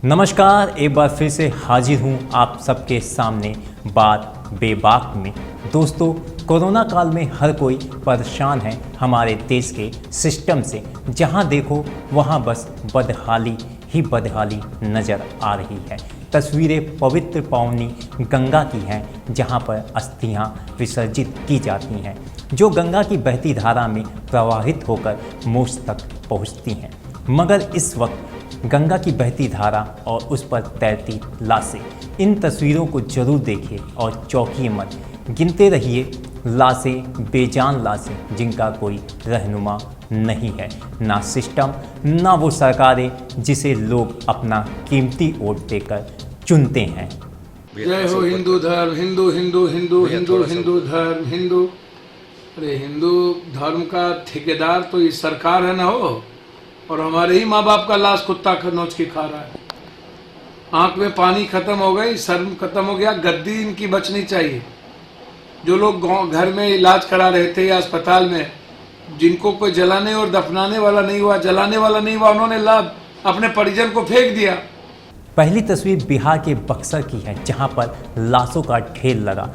नमस्कार, एक बार फिर से हाजिर हूँ आप सबके सामने बात बेबाक में। दोस्तों, कोरोना काल में हर कोई परेशान है हमारे देश के सिस्टम से। जहाँ देखो वहाँ बस बदहाली ही बदहाली नज़र आ रही है। तस्वीरें पवित्र पावनी गंगा की हैं, जहाँ पर अस्थियाँ विसर्जित की जाती हैं, जो गंगा की बहती धारा में प्रवाहित होकर मोक्ष तक पहुँचती हैं। मगर इस वक्त गंगा की बहती धारा और उस पर तैरती लाशें, इन तस्वीरों को जरूर देखिए और चौंकिए मत। गिनते रहिए लाशें, बेजान लाशें जिनका कोई रहनुमा नहीं है, ना सिस्टम, ना वो सरकारें जिसे लोग अपना कीमती वोट देकर चुनते हैं। जय हो हिंदू धर्म, हिंदू हिंदू हिंदू हिंदू हिंदू धर्म हिंदू। अरे हिंदू धर्म का ठेकेदार तो ये सरकार है ना हो, और हमारे ही माँ बाप का लाश कुत्ता नोच के खा रहा है। आंख में पानी खत्म हो गई, शर्म खत्म हो गया, गद्दी इनकी बचनी चाहिए। जो लोग घर में इलाज करा रहे थे या अस्पताल में, जिनको कोई जलाने और दफनाने वाला नहीं हुआ, जलाने वाला नहीं हुआ, उन्होंने लाभ अपने परिजन को फेंक दिया। पहली तस्वीर बिहार के बक्सर की है, जहां पर लाशों का ढेर लगा।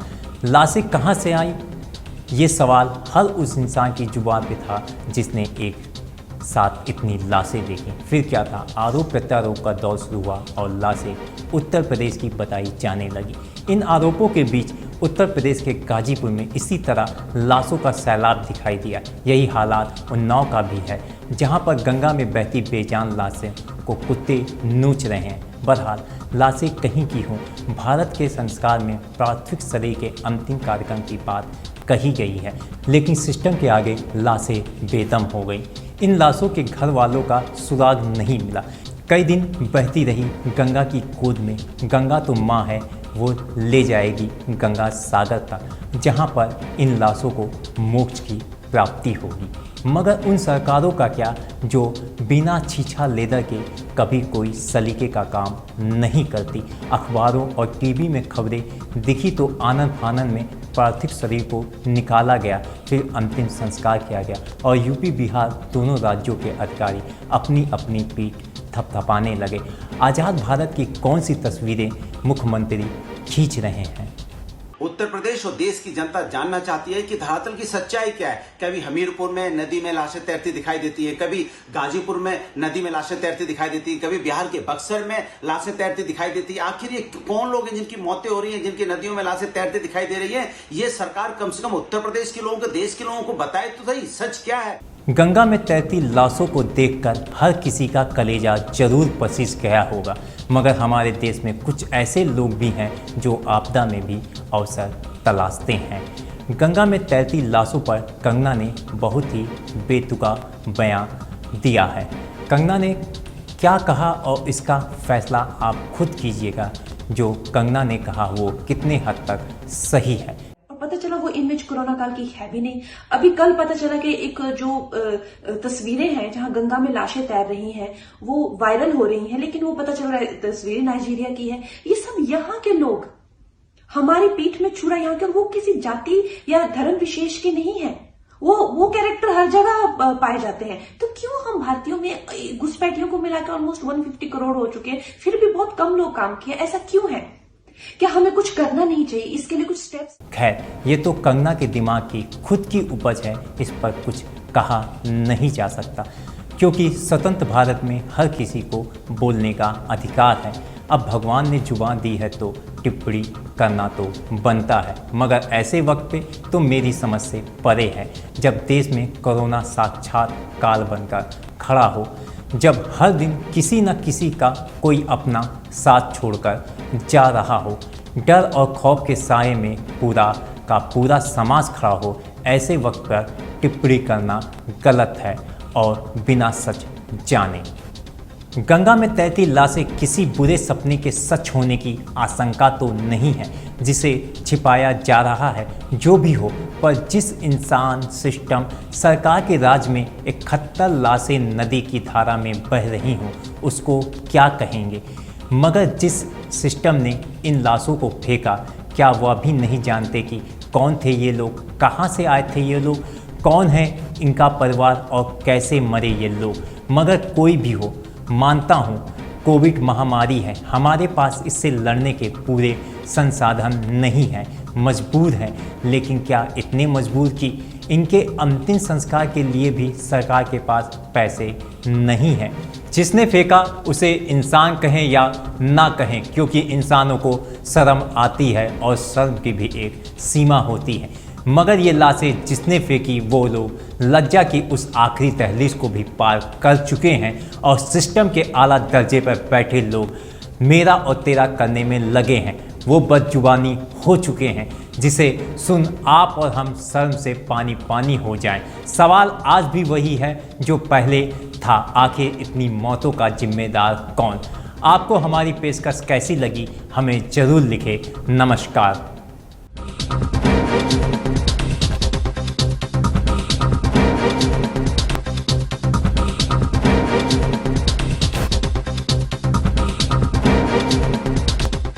लाशें कहां से आई, ये सवाल हर उस इंसान की जुबान पे था जिसने एक साथ इतनी लाशें देखी। फिर क्या था, आरोप प्रत्यारोप का दौर शुरू हुआ और लाशें उत्तर प्रदेश की बताई जाने लगी। इन आरोपों के बीच उत्तर प्रदेश के गाजीपुर में इसी तरह लाशों का सैलाब दिखाई दिया। यही हालात उन्नाव का भी है, जहां पर गंगा में बहती बेजान लाशें को कुत्ते नोच रहे हैं। बहरहाल लाशें कहीं की हों, भारत के संस्कार में पार्थिव शरीर के अंतिम कार्यक्रम की बात कही गई है, लेकिन सिस्टम के आगे लाशें बेदम हो गई। इन लाशों के घर वालों का सुराग नहीं मिला। कई दिन बहती रही गंगा की गोद में। गंगा तो माँ है, वो ले जाएगी गंगा सागर तक, जहाँ पर इन लाशों को मोक्ष की प्राप्ति होगी। मगर उन सरकारों का क्या, जो बिना छीछा लेदर के कभी कोई सलीके का काम नहीं करती। अखबारों और टीवी में खबरें दिखी तो आनन फानन में पार्थिव शरीर को निकाला गया, फिर अंतिम संस्कार किया गया और यूपी बिहार दोनों राज्यों के अधिकारी अपनी अपनी पीठ थपथपाने लगे। आज़ाद भारत की कौन सी तस्वीरें मुख्यमंत्री खींच रहे हैं। उत्तर प्रदेश और देश की जनता जानना चाहती है कि धरातल की सच्चाई क्या है। कभी हमीरपुर में नदी में लाशें तैरती दिखाई देती है, कभी गाजीपुर में नदी में लाशें तैरती दिखाई देती है, कभी बिहार के बक्सर में लाशें तैरती दिखाई देती है। आखिर ये कौन लोग हैं जिनकी मौतें हो रही हैं, जिनकी नदियों में लाशें तैरती दिखाई दे रही है? ये सरकार कम से कम उत्तर प्रदेश के लोगों को, देश के लोगों को बताए तो सही, सच क्या है। गंगा में तैरती लाशों को देखकर हर किसी का कलेजा जरूर पसीज गया होगा, मगर हमारे देश में कुछ ऐसे लोग भी हैं जो आपदा में भी अवसर तलाशते हैं। गंगा में तैरती लाशों पर कंगना ने बहुत ही बेतुका बयान दिया है। कंगना ने क्या कहा और इसका फैसला आप खुद कीजिएगा। जो कंगना ने कहा वो कितने हद तक सही है। पता चला वो इमेज कोरोना काल की है भी नहीं। अभी कल पता चला कि एक जो तस्वीरें हैं जहां गंगा में लाशें तैर रही हैं वो वायरल हो रही हैं, लेकिन वो पता चल रहा है तस्वीरें नाइजीरिया की है। ये सब यहाँ के लोग हमारी पीठ में छुरा, यहाँ के, वो किसी जाति या धर्म विशेष के नहीं है। वो कैरेक्टर हर जगह पाए जाते हैं। तो क्यों हम भारतीयों में घुसपैठियों को मिलाकर ऑलमोस्ट 150 करोड़ हो चुके हैं, फिर भी बहुत कम लोग काम किए? ऐसा क्यों है? क्या हमें कुछ करना नहीं चाहिए? इसके लिए कुछ स्टेप्स? खैर, ये तो कंगना के दिमाग की खुद की उपज है, इस पर कुछ कहा नहीं जा सकता, क्योंकि स्वतंत्र भारत में हर किसी को बोलने का अधिकार है। अब भगवान ने जुबान दी है तो टिप्पणी करना तो बनता है, मगर ऐसे वक्त पे तो मेरी समझ से परे है, जब देश में कोरोना साक्षात काल बनकर खड़ा हो, जब हर दिन किसी न किसी का कोई अपना साथ छोड़कर जा रहा हो, डर और खौफ के साए में पूरा का पूरा समाज खड़ा हो, ऐसे वक्त पर टिप्पणी करना गलत है और बिना सच जाने। गंगा में तैरती लाशें किसी बुरे सपने के सच होने की आशंका तो नहीं है, जिसे छिपाया जा रहा है। जो भी हो, पर जिस इंसान, सिस्टम, सरकार के राज में 71 लाशें नदी की धारा में बह रही हों, उसको क्या कहेंगे? मगर जिस सिस्टम ने इन लाशों को फेंका, क्या वह भी नहीं जानते कि कौन थे ये लोग, कहाँ से आए थे ये लोग, कौन है इनका परिवार और कैसे मरे ये लोग? मगर कोई भी हो, मानता हूँ कोविड महामारी है, हमारे पास इससे लड़ने के पूरे संसाधन नहीं हैं, मजबूर हैं। लेकिन क्या इतने मजबूर कि इनके अंतिम संस्कार के लिए भी सरकार के पास पैसे नहीं हैं? जिसने फेंका उसे इंसान कहें या ना कहें, क्योंकि इंसानों को शर्म आती है और शर्म की भी एक सीमा होती है। मगर ये लाशें जिसने फेंकी वो लोग लज्जा की उस आखिरी दहलीज को भी पार कर चुके हैं और सिस्टम के आला दर्जे पर बैठे लोग मेरा और तेरा करने में लगे हैं। वो बदजुबानी हो चुके हैं जिसे सुन आप और हम शर्म से पानी पानी हो जाएं। सवाल आज भी वही है जो पहले था, आखिर इतनी मौतों का जिम्मेदार कौन? आपको हमारी पेशकश कैसी लगी हमें ज़रूर लिखें। नमस्कार।